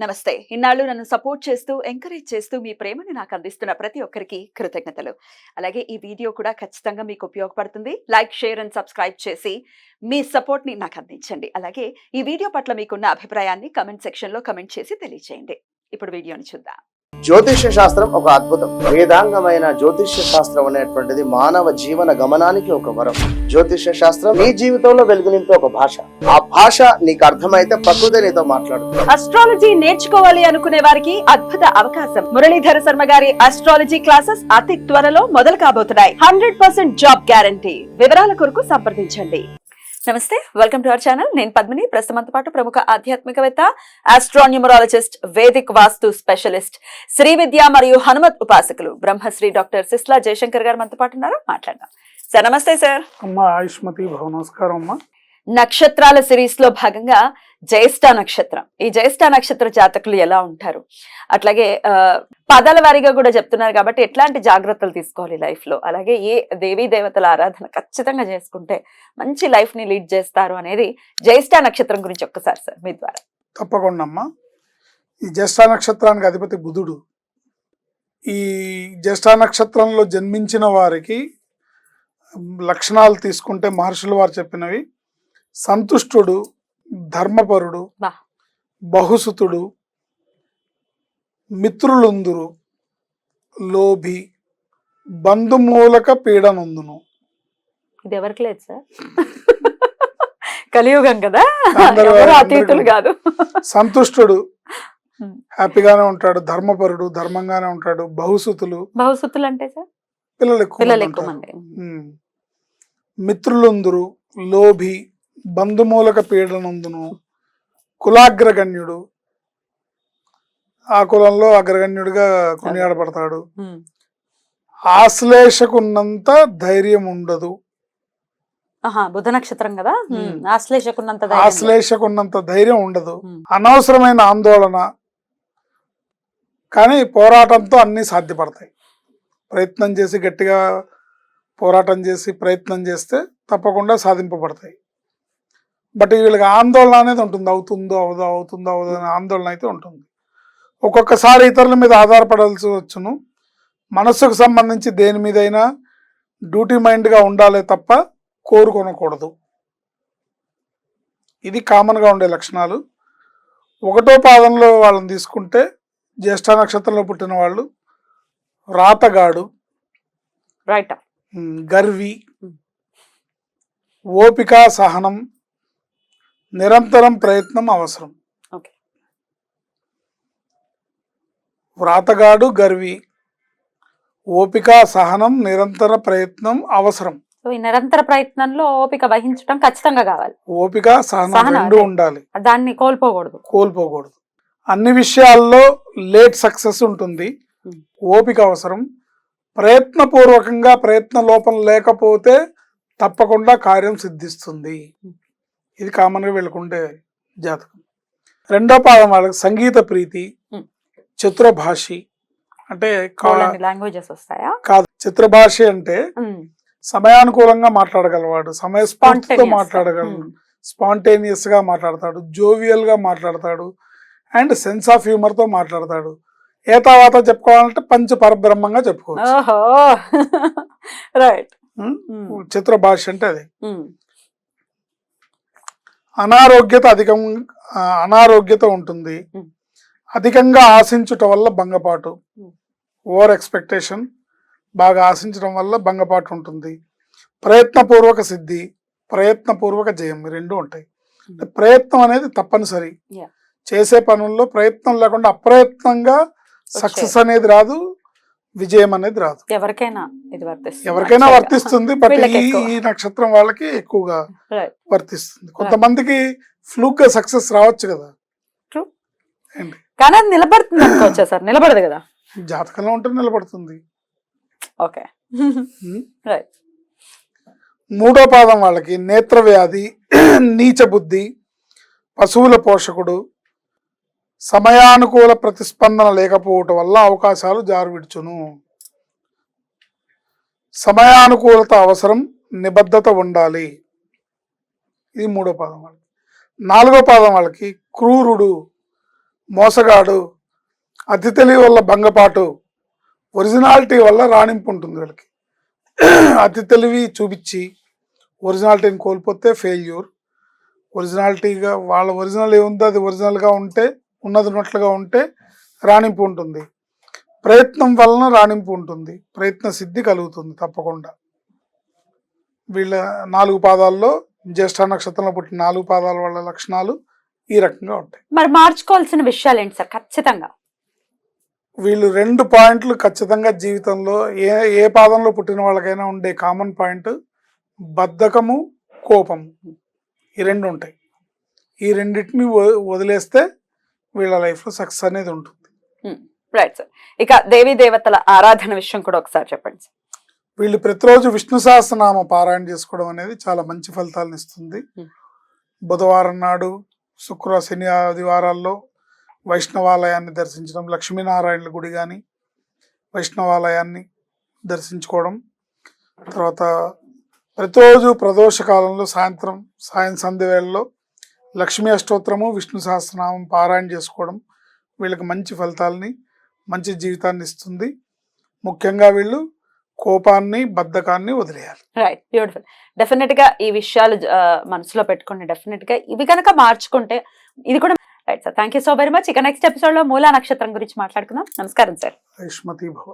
నమస్తే. ఇన్నాళ్ళు నన్ను సపోర్ట్ చేస్తూ, ఎంకరేజ్ చేస్తూ మీ ప్రేమని నాకు అందిస్తున్న ప్రతి ఒక్కరికి కృతజ్ఞతలు. అలాగే ఈ వీడియో కూడా ఖచ్చితంగా మీకు ఉపయోగపడుతుంది. లైక్, షేర్ అండ్ సబ్స్క్రైబ్ చేసి మీ సపోర్ట్‌ని నాకు అందించండి. అలాగే ఈ వీడియో పట్ల మీకున్న అభిప్రాయాన్ని కామెంట్ సెక్షన్‌లో కామెంట్ చేసి తెలియజేయండి. ఇప్పుడు వీడియోని చూద్దాం. జ్యోతిష్య శాస్త్రం ఒక అద్భుతం. వేదాంగమైన జ్యోతిష్య శాస్త్రం అనేటువంటిది మానవ జీవన గమనానికి ఒక వరం. జ్యోతిష్య శాస్త్రం నీ జీవితంలో వెలుగునింపే ఒక భాష. ఆ భాష నీకు అర్థమైతే ప్రకృతి నీతో మాట్లాడుతుంది. అస్ట్రాలజీ నేర్చుకోవాలి అనుకునే వారికి అద్భుత అవకాశం. మురళీధర శర్మ గారి అస్ట్రాలజీ క్లాసెస్ అతి త్వరలో మొదలు కాబోతున్నాయి. 100% జాబ్ గ్యారంటీ. వివరాల కొరకు సంప్రదించండి. నమస్తే, వెల్కమ్ టు అవర్ ఛానల్. నేను పద్మిని. ప్రస్తుతంతో పాటు ప్రముఖ ఆధ్యాత్మికవేత్త, ఆస్ట్రోన్యూమరాలజిస్ట్, వేదిక్ వాస్తు స్పెషలిస్ట్, శ్రీ విద్య మరియు హనుమత్ ఉపాసకులు బ్రహ్మశ్రీ డాక్టర్ సిస్లా జయశంకర్ గారు మనతో పాటు ఉన్నారు. మాట్లాడదాం. సార్ నమస్తే. సార్ అమ్మా ఆయుష్మతి భవ. నమస్కారం అమ్మా. నక్షత్రాల సిరీస్ లో భాగంగా జ్యేష్ఠ నక్షత్రం, ఈ జ్యేష్ఠ నక్షత్ర జాతకులు ఎలా ఉంటారు, అట్లాగే పదాల వారీగా కూడా చెప్తున్నారు కాబట్టి ఎట్లాంటి జాగ్రత్తలు తీసుకోవాలి లైఫ్ లో, అలాగే ఏ దేవీ దేవతల ఆరాధన ఖచ్చితంగా చేసుకుంటే మంచి లైఫ్ ని లీడ్ చేస్తారు అనేది జ్యేష్ఠ నక్షత్రం గురించి ఒక్కసారి సార్ మీ ద్వారా. తప్పకుండా అమ్మా. ఈ జ్యేష్ఠ నక్షత్రానికి అధిపతి బుధుడు. ఈ జ్యేష్ఠ నక్షత్రంలో జన్మించిన వారికి లక్షణాలు తీసుకుంటే మహర్షులు వారు చెప్పినవి: సంతుష్టుడు, ధర్మపరుడు, బహుసుతుడు, మిత్రులుందురు, లోభి, బంధుమూలక పీడనందును. ఇది ఎవరికి లేదు సార్, కలియుగం కదా, అతీతులు కాదు. సంతుష్టుడు హ్యాపీగానే ఉంటాడు, ధర్మపరుడు ధర్మంగానే ఉంటాడు, బహుసుతులు అంటే సార్ పిల్లలు ఎక్కువ మంది, మిత్రులుందురు, లోభి, బంధుమూలక పీడనందును, కులాగ్రగణ్యుడు, ఆ కులంలో అగ్రగణ్యుడిగా కొనియాడబడతాడు, ఆశ్లేషకున్నంత ధైర్యం ఉండదు. బుధ నక్షత్రం కదా, ఆశ్లేషకున్నంత ధైర్యం ఉండదు, అనవసరమైన ఆందోళన, కానీ పోరాటంతో అన్ని సాధ్యపడతాయి. ప్రయత్నం చేసి గట్టిగా పోరాటం చేసి ప్రయత్నం చేస్తే తప్పకుండా సాధింపబడతాయి. బట్ వీళ్ళకి ఆందోళన అనేది ఉంటుంది, అవుతుందో అనే ఆందోళన అయితే ఉంటుంది. ఒక్కొక్కసారి ఇతరుల మీద ఆధారపడాల్సి వచ్చును. మనస్సుకు సంబంధించి దేని మీదైనా డ్యూటీ మైండ్గా ఉండాలి తప్ప కోరుకొనకూడదు. ఇది కామన్గా ఉండే లక్షణాలు. ఒకటో పాదంలో వాళ్ళని తీసుకుంటే జ్యేష్ఠ నక్షత్రంలో పుట్టిన వాళ్ళు రాతగాడు, గర్వి, ఓపిక, సహనం, నిరంతరం ప్రయత్నం అవసరం. వ్రాతగాడు, గర్వి, ఓపిక, సహనం, నిరంతర ప్రయత్నం అవసరం. ఈ నిరంతర ప్రయత్నంలో ఓపిక వహించడం ఖచ్చితంగా కావాలి. ఓపిక, సహనం రెండు ఉండాలి, దాన్ని కోల్పోకూడదు. అన్ని విషయాల్లో లేట్ సక్సెస్ ఉంటుంది. ఓపిక అవసరం. ప్రయత్నపూర్వకంగా ప్రయత్న లోపం లేకపోతే తప్పకుండా కార్యం సిద్ధిస్తుంది. ఇది కామన్గా వెళ్ళకుండే జాతకం. రెండో పాదం వాళ్ళకి సంగీత ప్రీతి, చతురభాషి. అంటే లాంగ్వేజెస్ వస్తాయా? కాదు, చతురభాషి అంటే సమయానుకూలంగా మాట్లాడగలవాడు, సమయస్ఫూర్తితో మాట్లాడగలడు, స్పాంటేనియస్ గా మాట్లాడతాడు, జోవియల్ గా మాట్లాడతాడు, అండ్ సెన్స్ ఆఫ్ హ్యూమర్ తో మాట్లాడతాడు. ఏ తర్వాత చెప్పుకోవాలంటే పంచ పరబ్రహ్మంగా చెప్పుకోవచ్చు. చతురభాష అంటే అది. అనారోగ్యత ఉంటుంది. అధికంగా ఆశించుట వల్ల భంగపాటు, ఓవర్ ఎక్స్పెక్టేషన్, బాగా ఆశించడం వల్ల భంగపాటు ఉంటుంది. ప్రయత్నపూర్వక సిద్ధి, ప్రయత్నపూర్వక జయం, రెండు ఉంటాయి. ప్రయత్నం అనేది తప్పనిసరి. చేసే పనుల్లో ప్రయత్నం లేకుండా అప్రయత్నంగా సక్సెస్ అనేది రాదు, విజయం అనేది రాదు. ఎవరికైనా వర్తిస్తుంది, బట్ ఈ నక్షత్రం వాళ్ళకి ఎక్కువగా వర్తిస్తుంది. కొంతమందికి ఫ్లూక్ గా సక్సెస్ రావచ్చు కదా, కానీ అది నిలబడుతుంది అనుకోవచ్చా సార్? నిలబడదు కదా, జాతకంలో ఉంటే నిలబడుతుంది. ఓకే. మూడో పాదం వాళ్ళకి నేత్ర వ్యాధి, నీచ బుద్ధి, పశువుల పోషకుడు, సమయానుకూల ప్రతిస్పందన లేకపోవటం వల్ల అవకాశాలు జారువిడ్చును. సమయానుకూలత అవసరం, నిబద్ధత ఉండాలి. ఇది మూడో పాదం వాళ్ళకి. నాలుగో పాదం వాళ్ళకి క్రూరుడు, మోసగాడు, అతి తెలివి వల్ల భంగపాటు, ఒరిజినాలిటీ వల్ల రాణింపు ఉంటుంది వీళ్ళకి. అతి తెలివి చూపించి ఒరిజినాలిటీని కోల్పోతే ఫెయిల్యూర్. ఒరిజినాలిటీగా వాళ్ళ ఒరిజినల్ ఏముందో అది ఒరిజినల్గా ఉంటే, ఉన్నట్లుగా ఉంటే రాణింపు ఉంటుంది. ప్రయత్నం వలన రాణింపు ఉంటుంది, ప్రయత్న సిద్ధి కలుగుతుంది తప్పకుండా. వీళ్ళ 4 పాదాల్లో, జ్యేష్ఠ నక్షత్రంలో పుట్టిన 4 పాదాల వాళ్ళ లక్షణాలు ఈ రకంగా ఉంటాయి. మరి మార్చుకోవాల్సిన విషయాలు ఏంటి సార్ ఖచ్చితంగా? వీళ్ళు 2 పాయింట్లు ఖచ్చితంగా జీవితంలో ఏ పాదంలో పుట్టిన వాళ్ళకైనా ఉండే కామన్ పాయింట్, బద్ధకము, కోపము. ఈ 2 ఉంటాయి. ఈ రెండింటిని వదిలేస్తే వీళ్ళ లైఫ్లో సక్సెస్ అనేది ఉంటుంది. Right sir. ఇక దేవీ దేవతల ఆరాధన విషయం కూడా ఒకసారి చెప్పండి సార్. వీళ్ళు ప్రతిరోజు విష్ణు సహస్రనామ పారాయణ చేసుకోవడం అనేది చాలా మంచి ఫలితాలను ఇస్తుంది. బుధవారం నాడు, శుక్ర, శని, ఆదివారాల్లో వైష్ణవాలయాన్ని దర్శించడం, లక్ష్మీనారాయణల గుడి కానీ వైష్ణవాలయాన్ని దర్శించుకోవడం, తర్వాత ప్రతిరోజు ప్రదోష కాలంలో సాయం సంధ్య వేళల్లో లక్ష్మీ అష్టోత్తరము, విష్ణు సహస్రనామం పారాయణ చేసుకోవడం వీళ్ళకి మంచి ఫలితాలని, మంచి జీవితాన్ని ఇస్తుంది. ముఖ్యంగా వీళ్ళు కోపాన్ని, బద్ధకాన్ని వదిలేయాలి. Right, beautiful. డెఫినెట్ గా ఈ విషయాలు మనసులో పెట్టుకుంటే, డెఫినెట్ గా ఇవి కనుక మార్చుకుంటే ఇది కూడా right sir. Thank you so very much. ఇక నెక్స్ట్ ఎపిసోడ్ లో మూలా నక్షత్రం గురించి మాట్లాడుకుందాం. నమస్కారం సార్. ఐష్మతి భవ.